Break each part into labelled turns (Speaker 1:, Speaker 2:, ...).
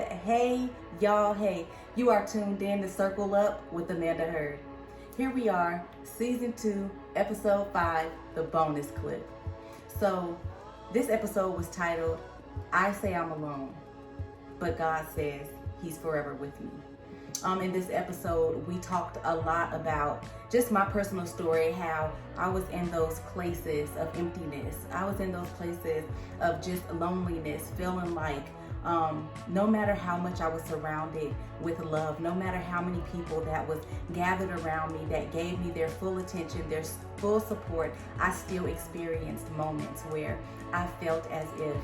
Speaker 1: Hey, y'all, hey. You are tuned in to Circle Up with Amanda Hurd. Here we are, Season 2, Episode 5, the bonus clip. So, this episode was titled, I Say I'm Alone, but God Says He's Forever With Me. In this episode, we talked a lot about just my personal story, how I was in those places of emptiness. I was in those places of just loneliness, feeling like no matter how much I was surrounded with love, no matter how many people that was gathered around me that gave me their full attention, their full support, I still experienced moments where I felt as if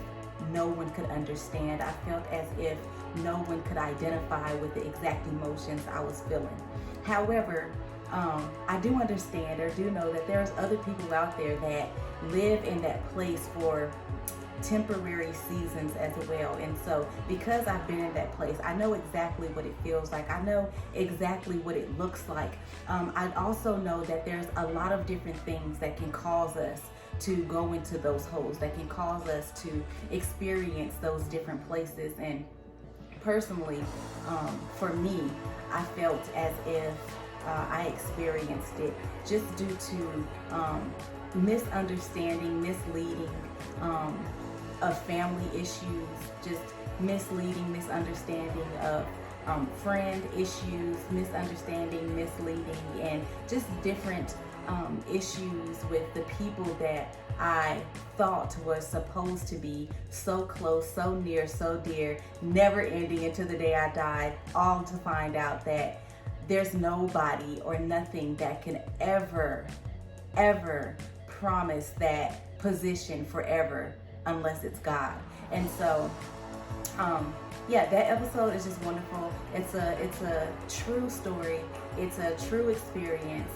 Speaker 1: no one could understand. I felt as if no one could identify with the exact emotions I was feeling. However, I do understand or do know that there's other people out there that live in that place for temporary seasons as well. And so because I've been in that place, I know exactly what it feels like. I know exactly what it looks like. I also know that there's a lot of different things that can cause us to go into those holes, that can cause us to experience those different places. And personally, for me, I felt as if I experienced it just due to misunderstanding, misleading, of family issues, just misunderstanding of friend issues, misunderstanding, misleading, and just different issues with the people that I thought were supposed to be so close, so near, so dear, never ending until the day I died, all to find out that there's nobody or nothing that can ever promise that position forever unless it's God. And so that episode is just wonderful. It's a true story. It's a true experience.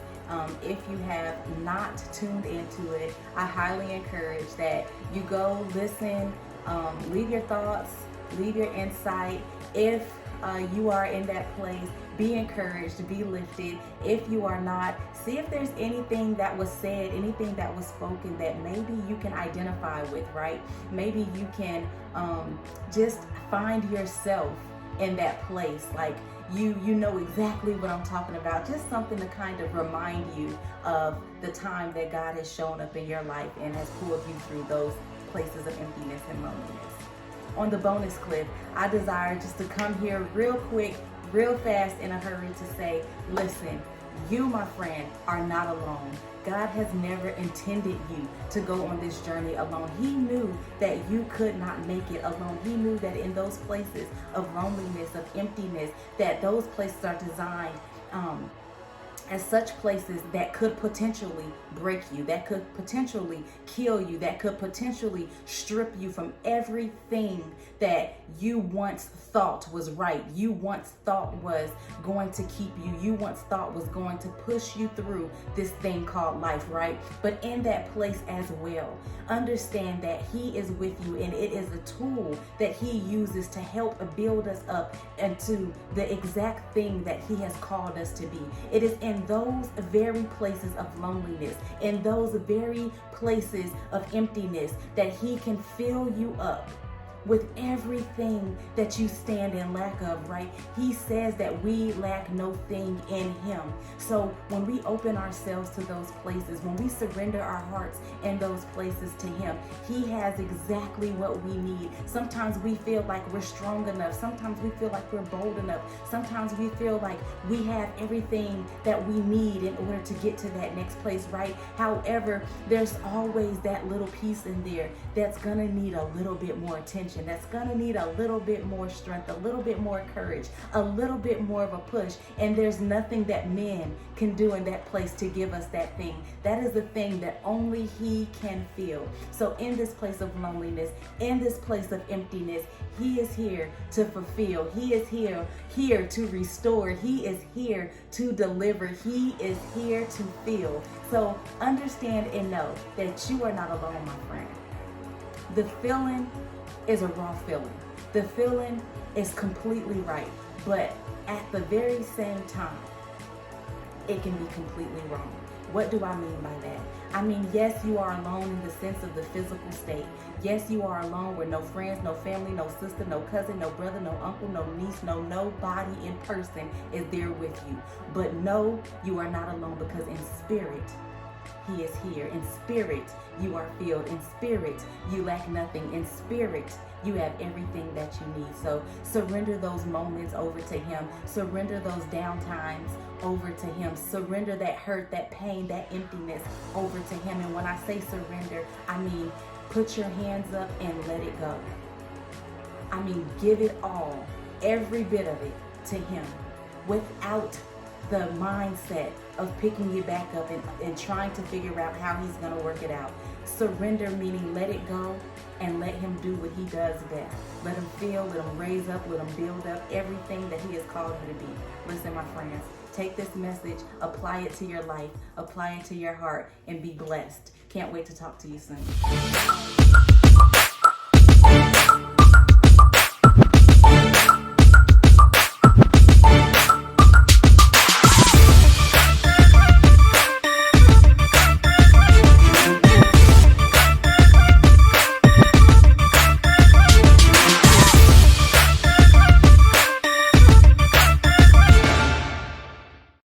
Speaker 1: If you have not tuned into it, I highly encourage that you go listen, leave your thoughts, leave your insight. If you are in that place, be encouraged, be lifted. If you are not, see if there's anything that was said, anything that was spoken that maybe you can identify with, right? Maybe you can just find yourself in that place. Like you know exactly what I'm talking about. Just something to kind of remind you of the time that God has shown up in your life and has pulled you through those places of emptiness and loneliness. On the bonus clip, I desire just to come here real quick, real fast, in a hurry to say, listen, you, my friend, are not alone. God has never intended you to go on this journey alone. He knew that you could not make it alone. He knew that in those places of loneliness, of emptiness, that those places are designed as such places that could potentially break you, that could potentially kill you, that could potentially strip you from everything that you once thought was right, you once thought was going to keep you, you once thought was going to push you through this thing called life, right? But in that place as well, understand that He is with you, and it is a tool that He uses to help build us up into the exact thing that He has called us to be. It is in those very places of loneliness, in those very places of emptiness, that He can fill you up with everything that you stand in lack of, right? He says that we lack no thing in Him. So when we open ourselves to those places, when we surrender our hearts in those places to Him, He has exactly what we need. Sometimes we feel like we're strong enough. Sometimes we feel like we're bold enough. Sometimes we feel like we have everything that we need in order to get to that next place, right? However, there's always that little piece in there that's gonna need a little bit more attention, that's gonna need a little bit more strength, a little bit more courage, a little bit more of a push. And there's nothing that men can do in that place to give us that thing. That is the thing that only He can feel. So in this place of loneliness, in this place of emptiness, He is here to fulfill. He is here to restore. He is here to deliver. He is here to feel. So understand and know that you are not alone, my friend. The feeling is a raw feeling. The feeling is completely right, but at the very same time, it can be completely wrong. What do I mean by that? I mean, yes, you are alone in the sense of the physical state. Yes, you are alone with no friends, no family, no sister, no cousin, no brother, no uncle, no niece, nobody in person is there with you. But no, you are not alone, because in spirit, he is here. In spirit, you are filled. In spirit, you lack nothing. In spirit, you have everything that you need. So surrender those moments over to him. Surrender those down times over to him. Surrender that hurt, that pain, that emptiness over to him. And when I say surrender, I mean put your hands up and let it go. I mean, give it all, every bit of it, to him, without the mindset of picking it back up and trying to figure out how he's going to work it out. Surrender meaning let it go and let him do what he does best. Let him feel, let him raise up, let him build up everything that he has called you to be. Listen, my friends, take this message, apply it to your life, apply it to your heart, and be blessed. Can't wait to talk to you soon.